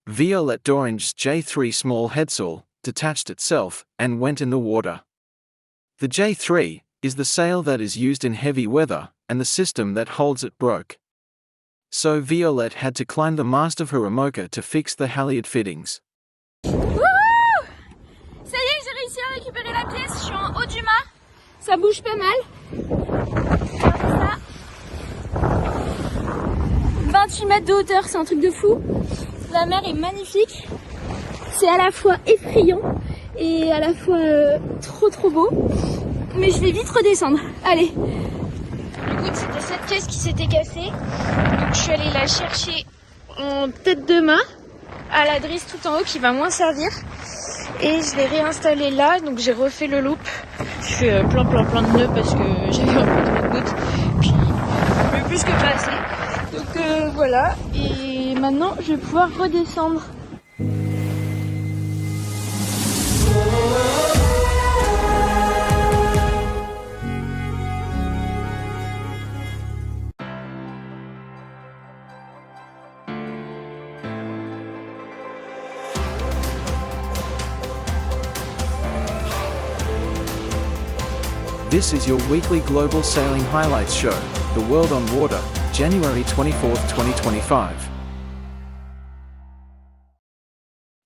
Violette Dorange's J3 small headsail detached itself and went in the water. The J3 is the sail that is used in heavy weather, and the system that holds it broke. So Violette had to climb the mast of her Imoca to fix the halyard fittings. Wouhou! Ça y est, j'ai réussi à récupérer la pièce, je suis en haut du mât. Ça bouge pas mal. Regardez ça. 28 mètres de hauteur, c'est un truc de fou. La mer est magnifique. C'est à la fois effrayant et à la fois trop beau. Mais je vais vite redescendre. Allez. Écoute, c'était cette caisse qui s'était cassée. Donc je suis allée la chercher en tête de mât à la drisse tout en haut qui va moins servir. Et je l'ai réinstallée là. Donc j'ai refait le loop. Je fais plein de nœuds parce que j'avais un peu trop de gouttes. Puis plus que pas assez. Donc voilà. Et maintenant je vais pouvoir redescendre. This is your weekly global sailing highlights show, The World on Water, January 24th, 2025.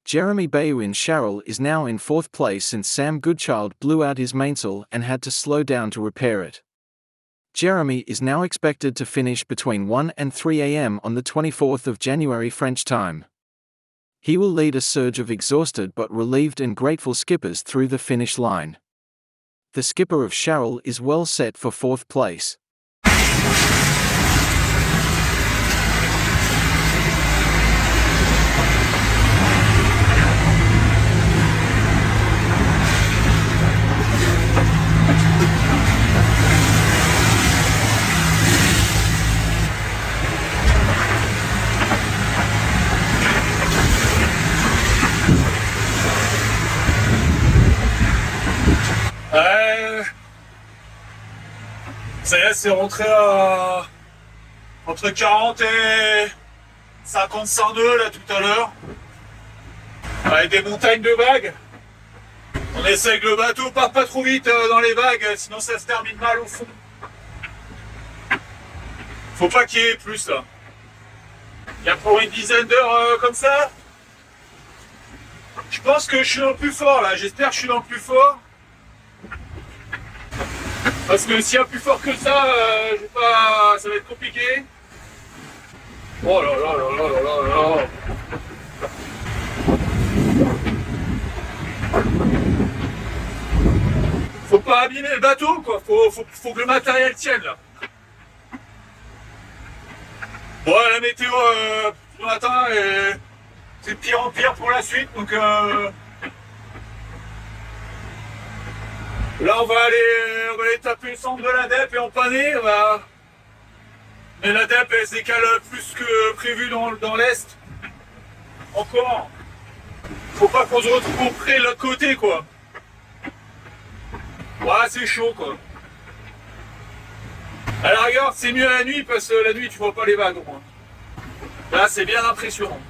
Jeremie Beyou in CHARAL is now in 4th place since Sam Goodchild blew out his mainsail and had to slow down to repair it. Jeremie is now expected to finish between 1 and 3 a.m. on the 24th of January French time. He will lead a surge of exhausted but relieved and grateful skippers through the finish line. The skipper of CHARAL is well set for 4th place. Ça y est, c'est rentré à entre 40 et 50 nœuds là tout à l'heure. Avec des montagnes de vagues. On essaie que le bateau parte pas trop vite dans les vagues, sinon ça se termine mal au fond. Faut pas qu'il y ait plus là. Il y a pour une dizaine d'heures comme ça. Je pense que je suis dans le plus fort là, j'espère que je suis dans le plus fort. Parce que s'il y a plus fort que ça, ça va être compliqué. Oh là là là là là là. Faut pas abîmer le bateau quoi, faut que le matériel tienne là. Bon la météo ce matin c'est de pire en pire pour la suite donc là on va aller taper le centre de la DEP et en panner, mais la DEP elle se décale plus que prévu dans l'est. Encore. Faut pas qu'on se retrouve près de l'autre côté quoi. Ouais c'est chaud quoi. À la rigueur c'est mieux la nuit parce que la nuit tu vois pas les vagues au moins. Là c'est bien impressionnant.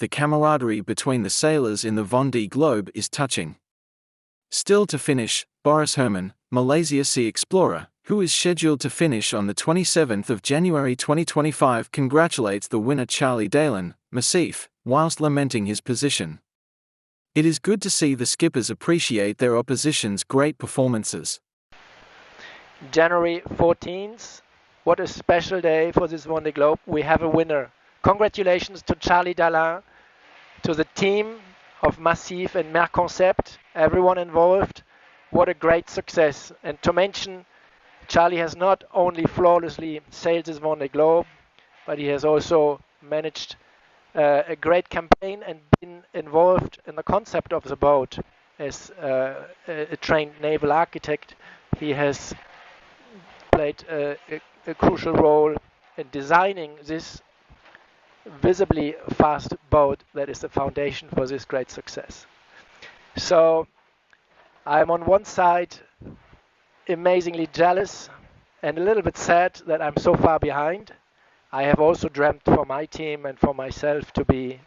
The camaraderie between the sailors in the Vendee Globe is touching. Still to finish, Boris Herrmann, Malazia Seaexplorer, who is scheduled to finish on the 27th of January 2025, congratulates the winner Charlie Dalin, Macif, whilst lamenting his position. It is good to see the skippers appreciate their opposition's great performances. January 14th, what a special day for this Vendée Globe. We have a winner. Congratulations to Charlie Dalin, to the team of Macif and Concept, everyone involved. What a great success. And to mention Charlie has not only flawlessly sailed this Vendée Globe, but he has also managed a great campaign and been involved in the concept of the boat as a trained naval architect. He has played a crucial role in designing this visibly fast boat that is the foundation for this great success. So I'm on one side amazingly jealous and a little bit sad that I'm so far behind. I have also dreamt for my team and for myself to be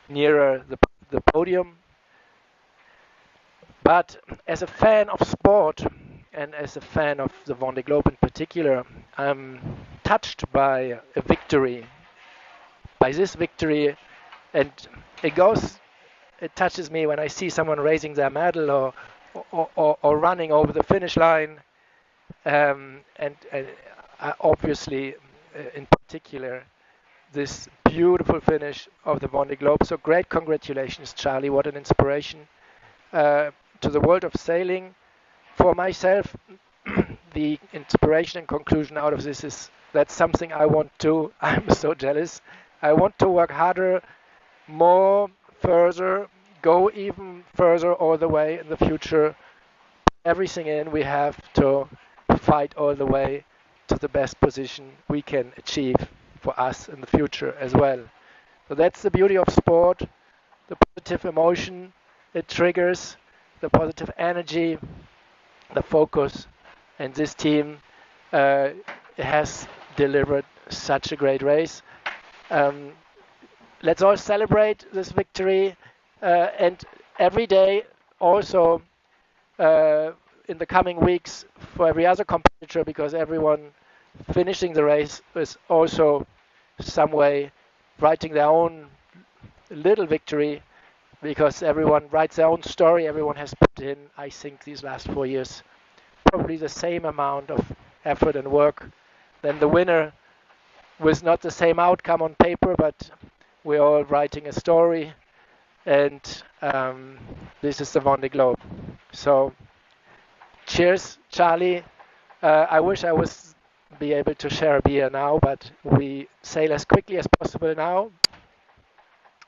nearer the podium. But as a fan of sport and as a fan of the Vendée Globe in particular, I'm touched by a victory, by this victory, and it touches me when I see someone raising their medal or running over the finish line, and obviously, in particular, this beautiful finish of the Vendée Globe. So great congratulations, Charlie. What an inspiration to the world of sailing. For myself, the inspiration and conclusion out of this is that's something I want to. I'm so jealous. I want to work harder, more, further, go even further all the way in the future. Everything in, we have to fight all the way to the best position we can achieve for us in the future as well. So that's the beauty of sport, the positive emotion it triggers, the positive energy, the focus, and this team has delivered such a great race. Let's all celebrate this victory, and every day also in the coming weeks for every other competitor, because everyone finishing the race is also some way writing their own little victory, because everyone writes their own story. Everyone has put in, I think, these last 4 years probably the same amount of effort and work than the winner, with not the same outcome on paper, but we're all writing a story, and this is the Vendée Globe. So cheers, Charlie. I wish I was be able to share a beer now, but we sail as quickly as possible now.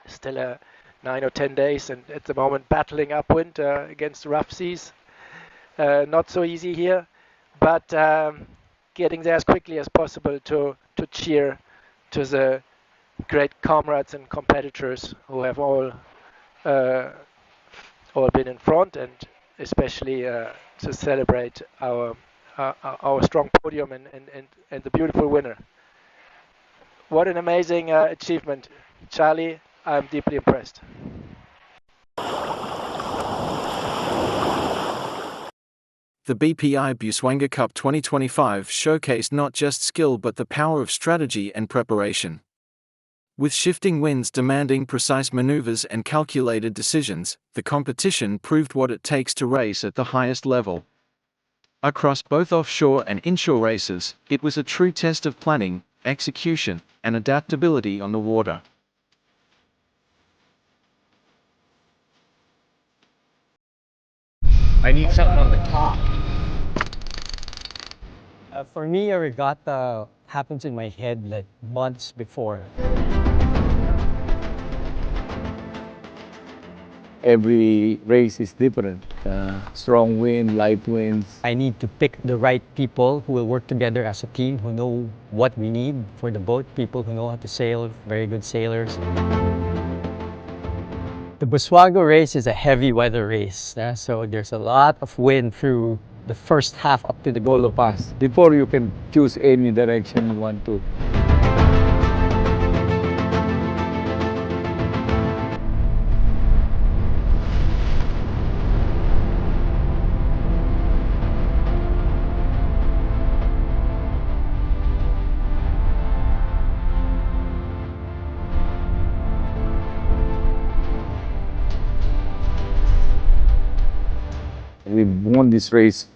Still 9 or 10 days, and at the moment battling upwind against rough seas. Not so easy here, but getting there as quickly as possible to cheer to the great comrades and competitors who have all been in front, and especially to celebrate our strong podium and the beautiful winner. What an amazing achievement, Charlie. I'm deeply impressed. The BPI Busuanga Cup 2025 showcased not just skill but the power of strategy and preparation. With shifting winds demanding precise maneuvers and calculated decisions, the competition proved what it takes to race at the highest level. Across both offshore and inshore races, it was a true test of planning, execution, and adaptability on the water. I need something on the top. For me, a regatta happens in my head like months before. Every race is different. Strong wind, light winds. I need to pick the right people who will work together as a team, who know what we need for the boat, people who know how to sail, very good sailors. The Busuanga race is a heavy weather race, so there's a lot of wind through the first half up to the Golo Pass. Before you can choose any direction you want to. We've won this race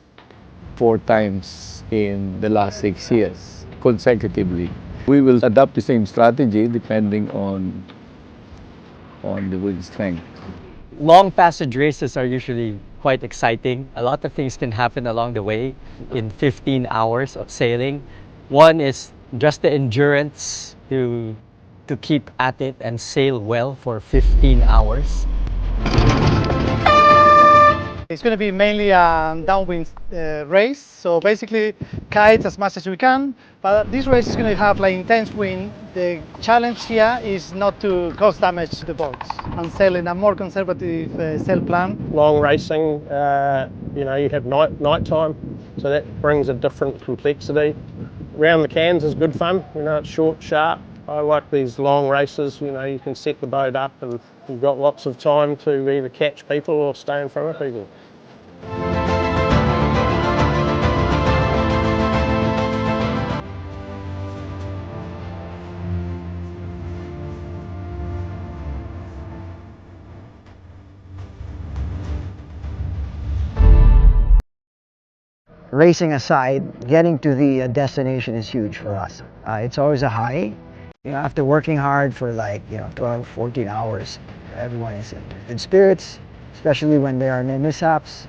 4 times in the last 6 years, consecutively. We will adopt the same strategy depending on the wind strength. Long passage races are usually quite exciting. A lot of things can happen along the way in 15 hours of sailing. One is just the endurance to keep at it and sail well for 15 hours. It's going to be mainly a downwind race, so basically kite as much as we can, but this race is going to have like intense wind. The challenge here is not to cause damage to the boats and sailing a more conservative sail plan. Long racing, you know, you have night time, so that brings a different complexity. Round the cans is good fun, you know, it's short, sharp. I like these long races, you know, you can set the boat up and you've got lots of time to either catch people or stay in front of people. Racing aside, getting to the destination is huge for us. It's always a high. You know, after working hard for like 12, 14 hours, everyone is in good spirits, especially when there are no mishaps.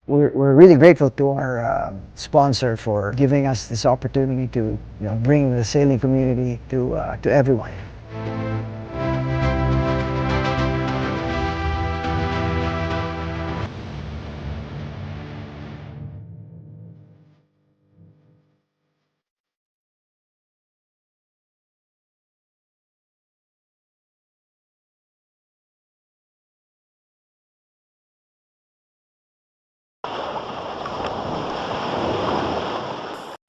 We're really grateful to our sponsor for giving us this opportunity to bring the sailing community to everyone.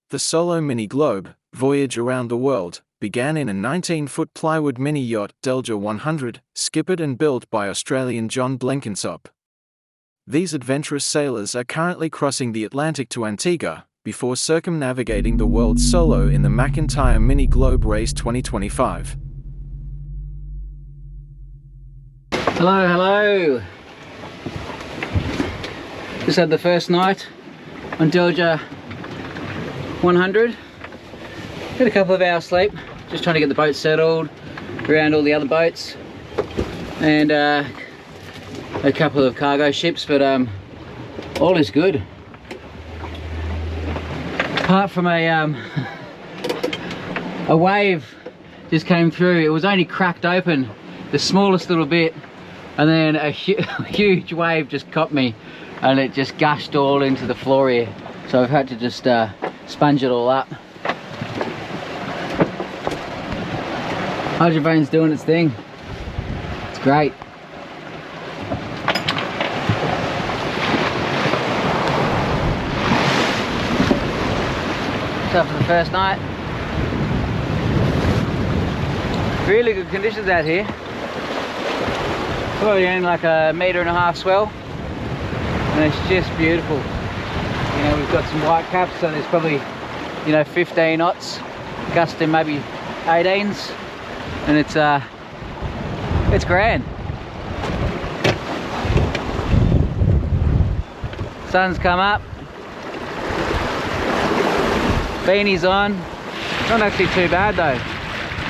The solo mini globe voyage around the world began in a 19-foot plywood mini yacht Delja 100, skippered and built by Australian John Blenkinsop. These adventurous sailors are currently crossing the Atlantic to Antigua before circumnavigating the world solo in the McIntyre Mini Globe Race 2025. Hello, hello. Just had the first night on Delja 100. Had a couple of hours sleep, just trying to get the boat settled around all the other boats, and a couple of cargo ships, but all is good. Apart from a wave just came through. It was only cracked open the smallest little bit, and then a huge wave just caught me, and it just gushed all into the floor here. So I've had to just sponge it all up. Hydrovane's doing its thing. It's great. So for the first night, really good conditions out here. Probably only like 1.5 meters swell, and it's just beautiful. You know, we've got some white caps, so there's probably 15 knots, gusting maybe 18s, and it's grand. Sun's come up, beanie's on. Not actually too bad though.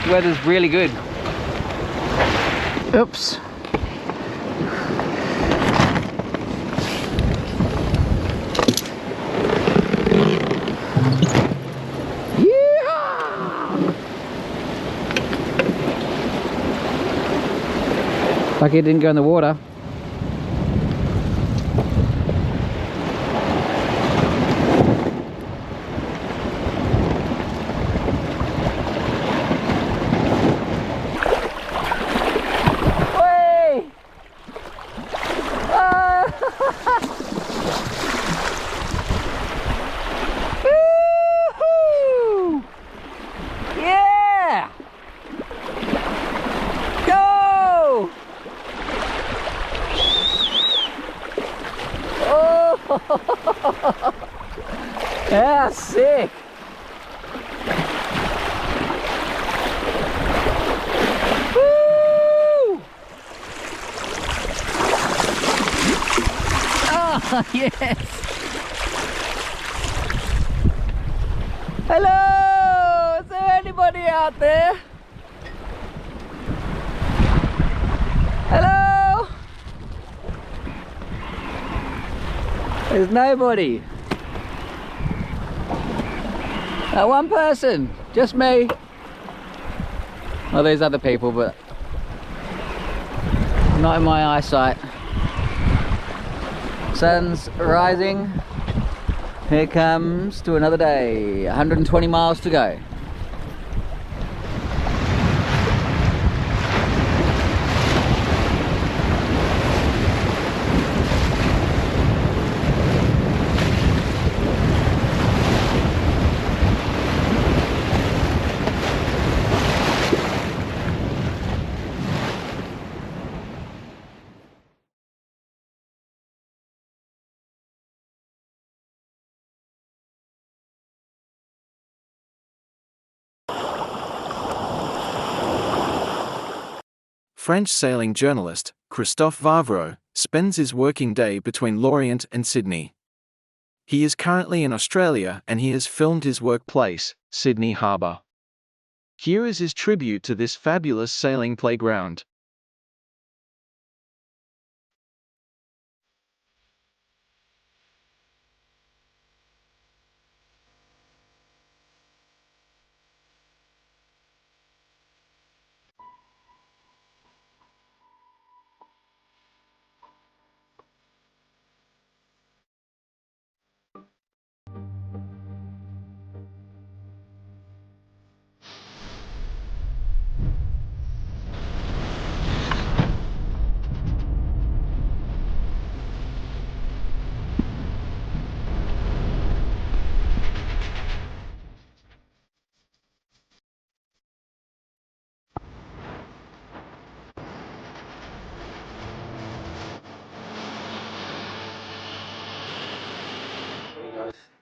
The weather's really good. Oops. Lucky it didn't go in the water. Yeah! Go! Yeah, sick. Woo! Oh, yes. Hello! Is there anybody out there? Hello? There's nobody. One person, just me. Well, there's other people, but not in my eyesight. Sun's rising. Here comes to another day. 120 miles to go. French sailing journalist Christophes'Sydney spends his working day between Lorient and Sydney. He is currently in Australia and he has filmed his workplace, Sydney Harbour. Here is his tribute to this fabulous sailing playground.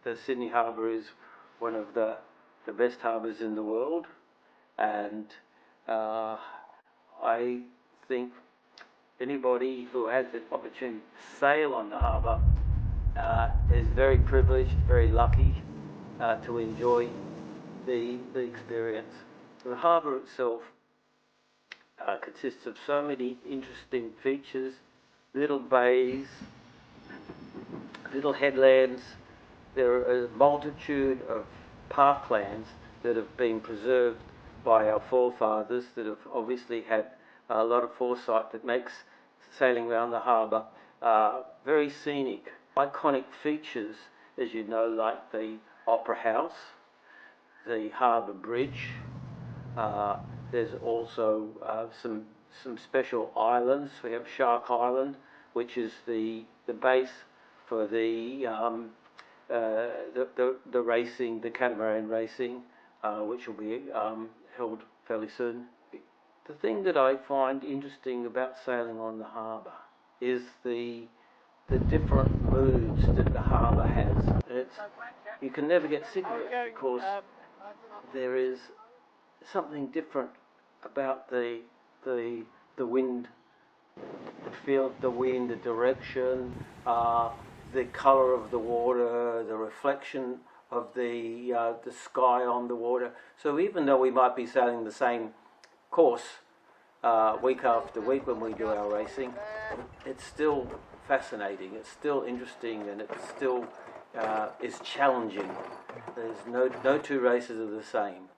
The Sydney Harbour is one of the best harbours in the world, and I think anybody who has the opportunity to sail on the harbour is very privileged, very lucky to enjoy the experience. The harbour itself consists of so many interesting features, little bays, little headlands. There are a multitude of parklands that have been preserved by our forefathers that have obviously had a lot of foresight that makes sailing around the harbour very scenic. Iconic features, as you know, like the Opera House, the Harbour Bridge. There's also some special islands. We have Shark Island, which is the base for the racing, the catamaran racing, which will be held fairly soon. The thing that I find interesting about sailing on the harbour is the different moods that the harbour has. You can never get sick of it because there is something different about the wind, the feel of the wind, the direction, the colour of the water, the reflection of the sky on the water. So even though we might be sailing the same course week after week when we do our racing, it's still fascinating, it's still interesting, and it still is challenging. There's no two races are the same.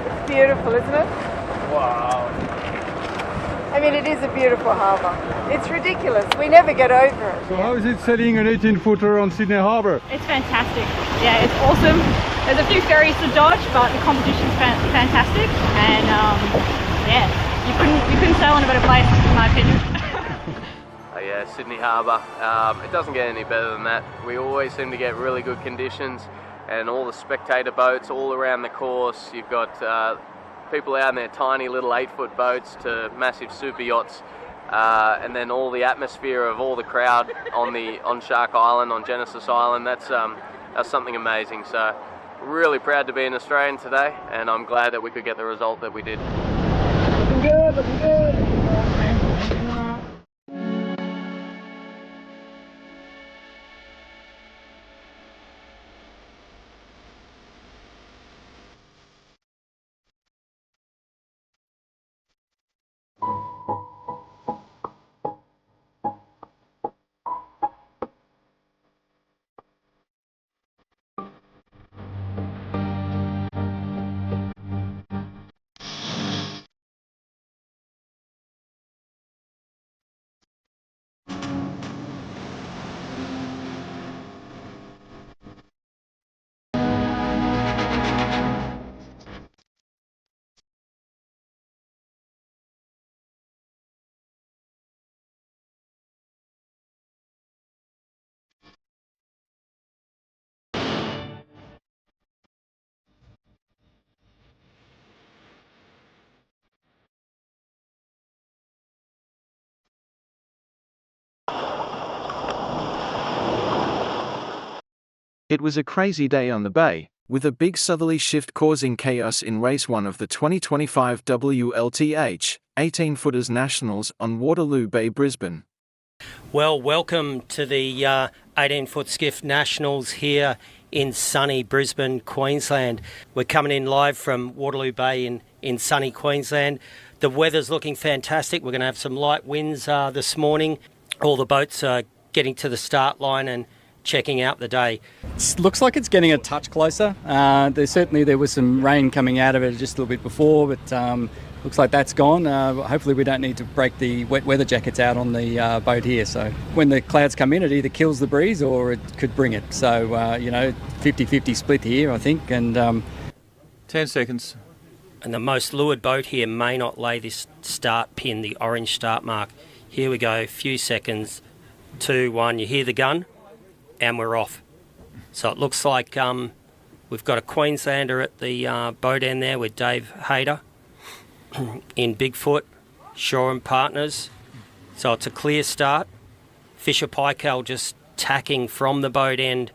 It's beautiful, isn't it? Wow. I mean, it is a beautiful harbour. It's ridiculous. We never get over it. So how is it sailing an 18-footer on Sydney Harbour? It's fantastic. Yeah, it's awesome. There's a few ferries to dodge, but the competition's fantastic. And yeah, you couldn't sail in a better place, in my opinion. Yeah, Sydney Harbour. It doesn't get any better than that. We always seem to get really good conditions. and all the spectator boats all around the course. You've got people out in their tiny little 8-foot boats to massive super yachts, and then all the atmosphere of all the crowd on Shark Island, on Genesis Island. That's something amazing. So really proud to be an Australian today, and I'm glad that we could get the result that we did. Looking good. It was a crazy day on the bay, with a big southerly shift causing chaos in Race 1 of the 2025 WLTH 18-footers Nationals on Waterloo Bay, Brisbane. Well, welcome to the 18-foot skiff Nationals here in sunny Brisbane, Queensland. We're coming in live from Waterloo Bay in sunny Queensland. The weather's looking fantastic. We're going to have some light winds this morning. All the boats are getting to the start line and checking out the day. It looks like it's getting a touch closer. There was some rain coming out of it just a little bit before, but looks like that's gone. Hopefully we don't need to break the wet weather jackets out on the boat here. So when the clouds come in, it either kills the breeze or it could bring it. So, 50-50 split here, I think. And 10 seconds. And the most lured boat here may not lay this start pin, the orange start mark. Here we go, few seconds, 2, 1, you hear the gun, and we're off. So it looks like we've got a Queenslander at the boat end there with Dave Hayter in Bigfoot, Shore & Partners. So it's a clear start. Fisher Paykel just tacking from the boat end.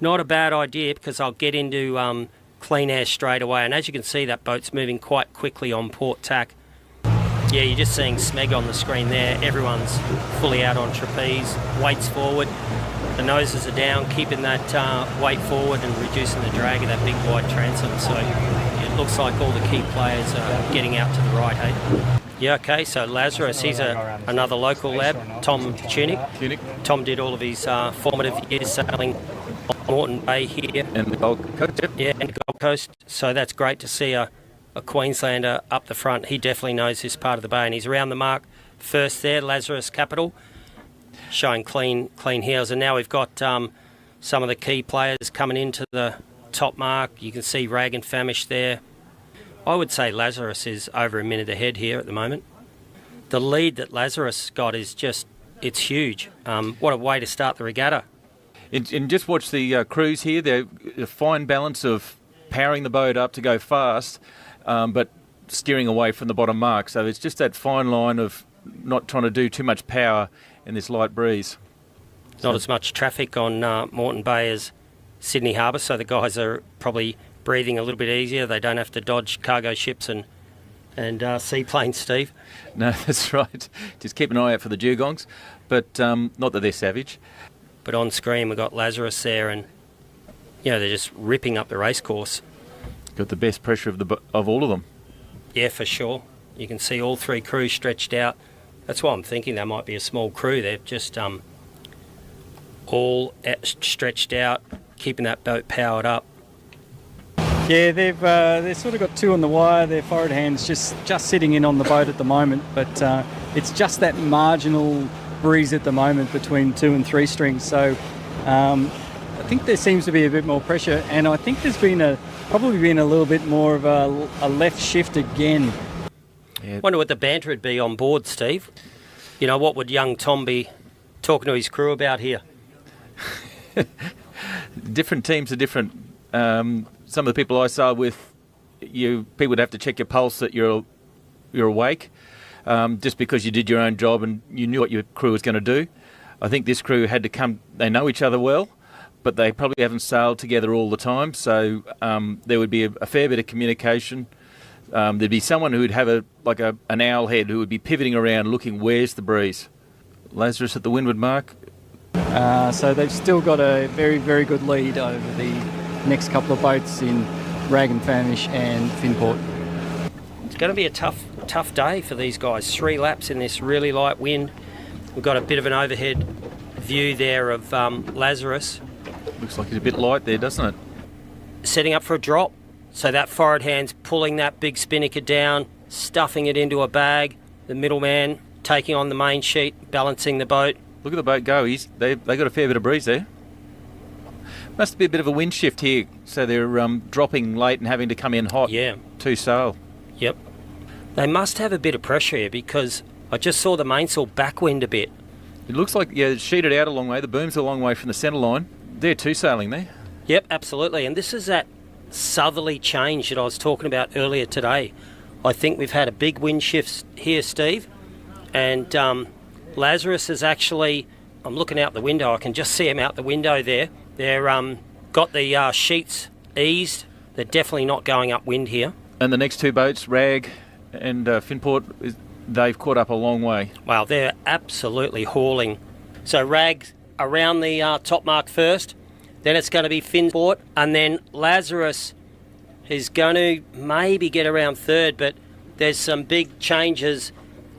Not a bad idea because I'll get into clean air straight away. And as you can see, that boat's moving quite quickly on port tack. Yeah, you're just seeing Smeg on the screen there. Everyone's fully out on trapeze, weights forward. The noses are down, keeping that weight forward and reducing the drag of that big wide transom. So it looks like all the key players are getting out to the right, hey? Yeah, okay, so Lazarus, he's another local lad, Tom Tunick. Tom did all of his formative years sailing on Moreton Bay here. And the Gold Coast. Yeah, and the Gold Coast. So that's great to see a Queenslander up the front. He definitely knows this part of the bay, and he's around the mark first there, Lazarus Capital, showing clean heels. And now we've got some of the key players coming into the top mark. You can see Rag and Famish there. I would say Lazarus is over a minute ahead here at the moment. The lead that Lazarus got is just, it's huge. What a way to start the regatta. And just watch the crews here. They're a fine balance of powering the boat up to go fast, but steering away from the bottom mark. So it's just that fine line of not trying to do too much power in this light breeze. Not as much traffic on Moreton Bay as Sydney Harbour, so the guys are probably breathing a little bit easier. They don't have to dodge cargo ships and seaplanes, Steve. No, that's right. Just keep an eye out for the dugongs, but not that they're savage. But on screen we've got Lazarus there, and they're just ripping up the race course. Got the best pressure of all of them. Yeah, for sure. You can see all three crews stretched out. That's why I'm thinking there might be a small crew. They're just all stretched out, keeping that boat powered up. yeah, they've sort of got two on the wire. Their forward hand's just sitting in on the boat at the moment, but it's just that marginal breeze at the moment between 2 and 3 strings. So I think there seems to be a bit more pressure, and I think there's probably been a little bit more of a left shift again. Yeah. Wonder what the banter would be on board, Steve. What would young Tom be talking to his crew about here? Different teams are different Some of the people I sailed with, people would have to check your pulse that you're awake, just because you did your own job and you knew what your crew was going to do. I think this crew had to come, they know each other well, but they probably haven't sailed together all the time, so there would be a fair bit of communication. There'd be someone who would have an owl head who would be pivoting around looking, where's the breeze? Lazarus at the windward mark. So they've still got a very, very good lead over the next couple of boats in Rag and Famish and Finport. It's going to be a tough day for these guys. 3 laps in this really light wind. We've got a bit of an overhead view there of Lazarus. Looks like it's a bit light there, doesn't it? Setting up for a drop. So that forward hand's pulling that big spinnaker down, stuffing it into a bag. The middleman taking on the main sheet, balancing the boat. Look at the boat go. They got a fair bit of breeze there. Must be a bit of a wind shift here, so they're dropping late and having to come in hot. Yeah. To sail. Yep. They must have a bit of pressure here because I just saw the mainsail backwind a bit. It looks like, it's sheeted out a long way. The boom's a long way from the centre line. They're two sailing there. Yep, absolutely. And this is that southerly change that I was talking about earlier today. I think we've had a big wind shift here, Steve. And Lazarus is actually, I'm looking out the window, I can just see him out the window there. They're got the sheets eased. They're definitely not going upwind here. And the next two boats, Rag and Finport, they've caught up a long way. Wow, they're absolutely hauling. So Rag around the top mark first, then it's going to be Finport, and then Lazarus is going to maybe get around third, but there's some big changes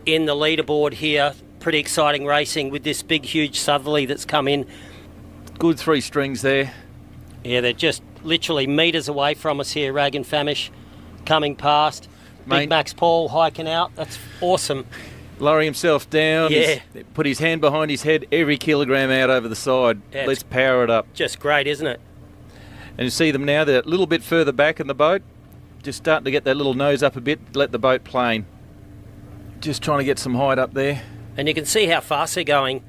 in the leaderboard here. Pretty exciting racing with this big, huge southerly that's come in. Good 3 strings there. Yeah, they're just literally metres away from us here, Rag and Famish coming past. Big Max Paul hiking out. That's awesome. Lower himself down. Yeah. Put his hand behind his head, every kilogram out over the side. Yeah, let's power it up. Just great, isn't it? And you see them now, they're a little bit further back in the boat. Just starting to get that little nose up a bit, let the boat plane. Just trying to get some height up there. And you can see how fast they're going,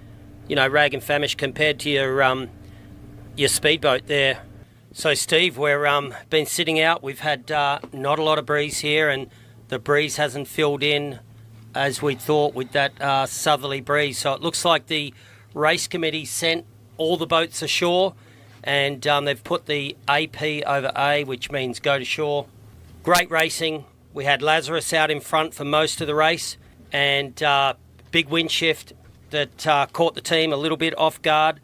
Rag and Famish compared to your speedboat there. So Steve, we're been sitting out. We've had not a lot of breeze here, and the breeze hasn't filled in as we thought with that southerly breeze. So it looks like the race committee sent all the boats ashore, and they've put the AP over A, which means go to shore. Great racing. We had Lazarus out in front for most of the race, and big wind shift that caught the team a little bit off guard.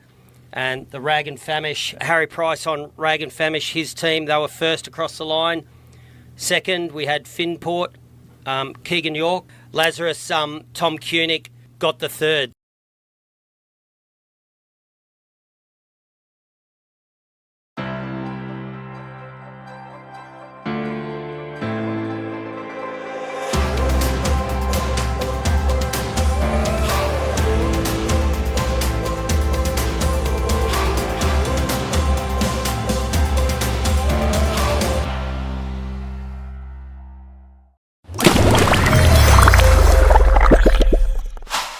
And the Rag and Famish, Harry Price on Rag and Famish, his team, they were first across the line. Second, we had Finport, Keegan York. Lazarus, Tom Kunick got the third.